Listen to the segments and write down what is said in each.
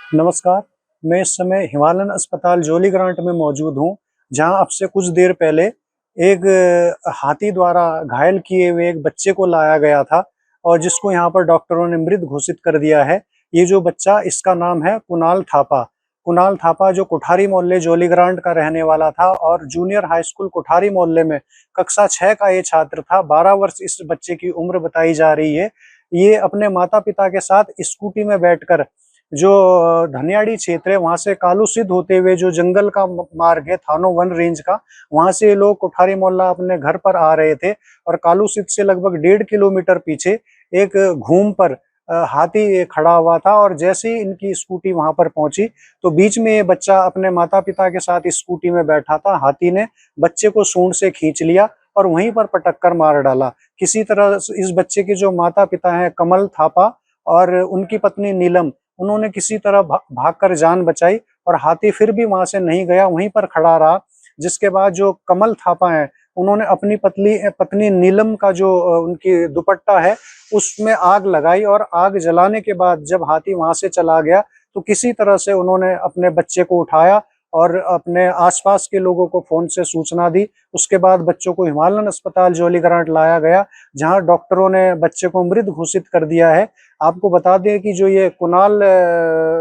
नमस्कार, मैं इस समय हिमालयन अस्पताल जौलीग्रांट में मौजूद हूँ, जहाँ अब से कुछ देर पहले एक हाथी द्वारा घायल किए हुए एक बच्चे को लाया गया था और जिसको यहाँ पर डॉक्टरों ने मृत घोषित कर दिया है। ये जो बच्चा इसका नाम है कुणाल थापा। कुणाल थापा जो कोठारी मोहल्ले जौलीग्रांट का रहने वाला था और जूनियर हाई स्कूल कोठारी मोहल्ले में कक्षा 6 का ये छात्र था। 12 वर्ष इस बच्चे की उम्र बताई जा रही है। ये अपने माता-पिता के साथ स्कूटी में बैठकर जो धनियाड़ी क्षेत्र है वहां से कालूसिद्ध होते हुए जो जंगल का मार्ग है थानो वन रेंज का, वहां से ये लोग कोठारी मोहल्ला अपने घर पर आ रहे थे और कालूसिद्ध से लगभग 1.5 किलोमीटर पीछे एक घूम पर हाथी खड़ा हुआ था और जैसे ही इनकी स्कूटी वहां पर पहुंची तो बीच में ये बच्चा अपने माता पिता के साथ स्कूटी में बैठा था। हाथी ने बच्चे को सूंड से खींच लिया और वहीं पर पटक कर मार डाला। किसी तरह इस बच्चे के जो माता पिता हैं कमल थापा और उनकी पत्नी नीलम, उन्होंने किसी तरह भागकर जान बचाई और हाथी फिर भी वहां से नहीं गया, वहीं पर खड़ा रहा। जिसके बाद जो कमल थापा हैं उन्होंने अपनी पत्नी नीलम का जो उनकी दुपट्टा है उसमें आग लगाई और आग जलाने के बाद जब हाथी वहां से चला गया तो किसी तरह से उन्होंने अपने बच्चे को उठाया और अपने आसपास के लोगों को फोन से सूचना दी। उसके बाद बच्चों को हिमालयन अस्पताल जौलीग्रांट लाया गया, जहां डॉक्टरों ने बच्चे को मृत घोषित कर दिया है। आपको बता दें कि जो ये कुणाल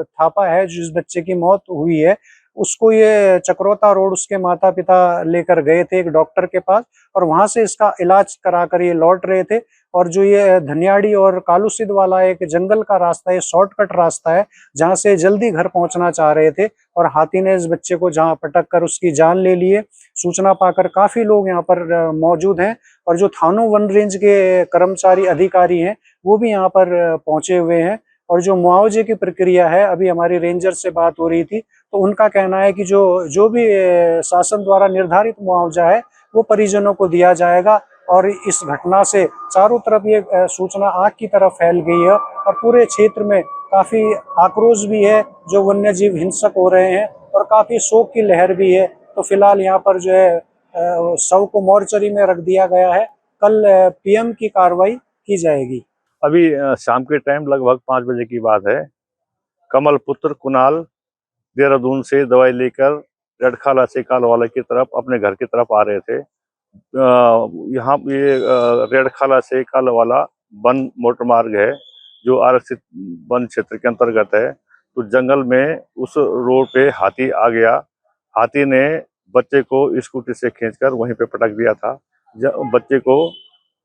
थापा है, जिस बच्चे की मौत हुई है, उसको ये चक्रोता रोड उसके माता पिता लेकर गए थे एक डॉक्टर के पास और वहां से इसका इलाज कराकर ये लौट रहे थे। और जो ये धनियाड़ी और कालूसिद्ध वाला एक जंगल का रास्ता है, शॉर्टकट रास्ता है, जहां से जल्दी घर पहुंचना चाह रहे थे और हाथी ने इस बच्चे को जहां पटक कर उसकी जान ले ली है। सूचना पाकर काफी लोग यहाँ पर मौजूद हैं और जो थानो वन रेंज के कर्मचारी अधिकारी हैं वो भी यहाँ पर पहुंचे हुए हैं। और जो मुआवजे की प्रक्रिया है, अभी हमारी रेंजर से बात हो रही थी तो उनका कहना है कि जो जो भी शासन द्वारा निर्धारित मुआवजा है वो परिजनों को दिया जाएगा। और इस घटना से चारों तरफ ये सूचना आग की तरह फैल गई है और पूरे क्षेत्र में काफी आक्रोश भी है, जो वन्य जीव हिंसक हो रहे हैं और काफी शोक की लहर भी है। तो फिलहाल यहाँ पर जो है शव को मोर्चरी में रख दिया गया है। कल पीएम की कार्रवाई की जाएगी। अभी शाम के टाइम लगभग 5 बजे की बात है। कमल पुत्र कुणाल देहरादून से दवाई लेकर रेडखाला से कालवाला की तरफ अपने घर की तरफ आ रहे थे। यहाँ ये रेडखाला से कालवाला वन मोटर मार्ग है जो आरक्षित वन क्षेत्र के अंतर्गत है। तो जंगल में उस रोड पे हाथी आ गया। हाथी ने बच्चे को स्कूटी से खींचकर वहीं पे पटक दिया था। बच्चे को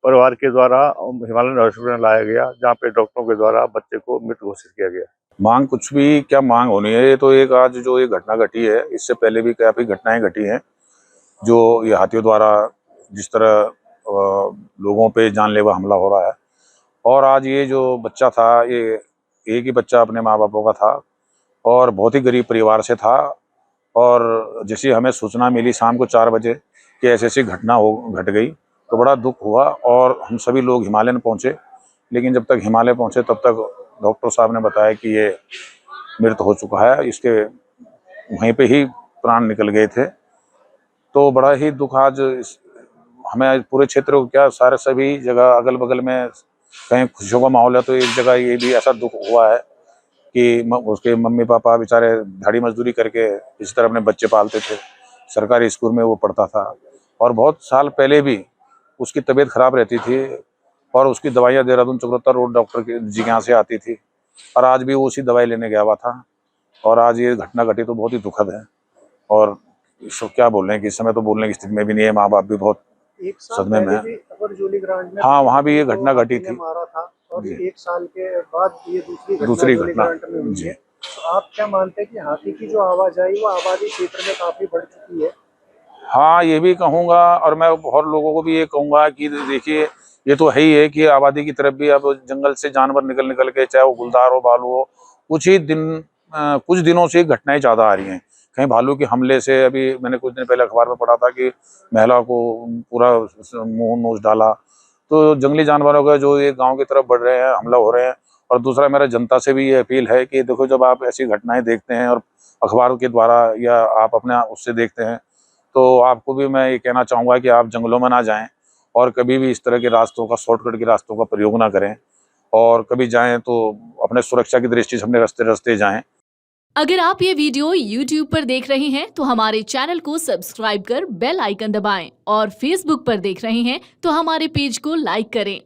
परिवार के द्वारा हिमालयन हॉस्पिटल लाया गया, जहाँ पे डॉक्टरों के द्वारा बच्चे को मृत घोषित किया गया। मांग कुछ भी क्या मांग होनी है, ये तो एक आज जो ये घटना घटी है, इससे पहले भी काफी घटनाएं घटी हैं जो ये हाथियों द्वारा जिस तरह लोगों पे जानलेवा हमला हो रहा है। और आज ये जो बच्चा था, ये एक ही बच्चा अपने माँ बापों का था और बहुत ही गरीब परिवार से था। और जैसे हमें सूचना मिली शाम को 4 बजे कि ऐसी ऐसी घटना घट गई तो बड़ा दुख हुआ और हम सभी लोग हिमालयन पहुँचे। लेकिन जब तक हिमालय पहुँचे तब तक डॉक्टर साहब ने बताया कि ये मृत हो चुका है, इसके वहीं पे ही प्राण निकल गए थे। तो बड़ा ही दुख आज हमें पूरे क्षेत्र को क्या सारे सभी जगह अगल बगल में कहीं खुशियों का माहौल है, तो एक जगह ये भी ऐसा दुख हुआ है कि उसके मम्मी पापा बेचारे दिहाड़ी मजदूरी करके इस तरह अपने बच्चे पालते थे। सरकारी स्कूल में वो पढ़ता था और बहुत साल पहले भी उसकी तबीयत खराब रहती थी और उसकी दवाइयाँ देहरादून चक्रोता रोड डॉक्टर जी के यहाँ से आती थी और आज भी वो उसी दवाई लेने गया हुआ था। और आज ये घटना घटी तो बहुत ही दुखद है और इसको क्या बोल रहे हैं कि इस समय तो बोलने की स्थिति में भी नहीं है। माँ बाप भी बहुत सदमे में है। हाँ, वहाँ भी ये घटना घटी थी मारा था और 1 साल के बाद ये दूसरी घटना जी। तो आप क्या मानते हैं कि हाथी की जो आवाजाही वो आबादी क्षेत्र में काफी बढ़ चुकी है? हाँ, ये भी कहूँगा और मैं और लोगों को भी ये कहूँगा कि देखिए ये तो है ही है कि आबादी की तरफ भी अब जंगल से जानवर निकल के, चाहे वो गुलदार हो भालू हो, कुछ दिनों से घटनाएं ज़्यादा आ रही हैं। कहीं भालू के हमले से अभी मैंने कुछ दिन पहले अखबार में पढ़ा था कि महिला को पूरा मुंह नोच डाला। तो जंगली जानवरों का जो ये गाँव की तरफ बढ़ रहे हैं, हमला हो रहे हैं। और दूसरा मेरा जनता से भी ये अपील है कि देखो, जब आप ऐसी घटनाएं देखते हैं और अखबार के द्वारा या आप अपने उससे देखते हैं, तो आपको भी मैं ये कहना चाहूँगा कि आप जंगलों में ना जाएं और कभी भी इस तरह के रास्तों का, शॉर्टकट के रास्तों का प्रयोग ना करें। और कभी जाएं तो अपने सुरक्षा की दृष्टि से अपने रास्ते जाएं। अगर आप ये वीडियो YouTube पर देख रहे हैं तो हमारे चैनल को सब्सक्राइब कर बेल आइकन दबाएं और Facebook पर देख रहे हैं तो हमारे पेज को लाइक करें।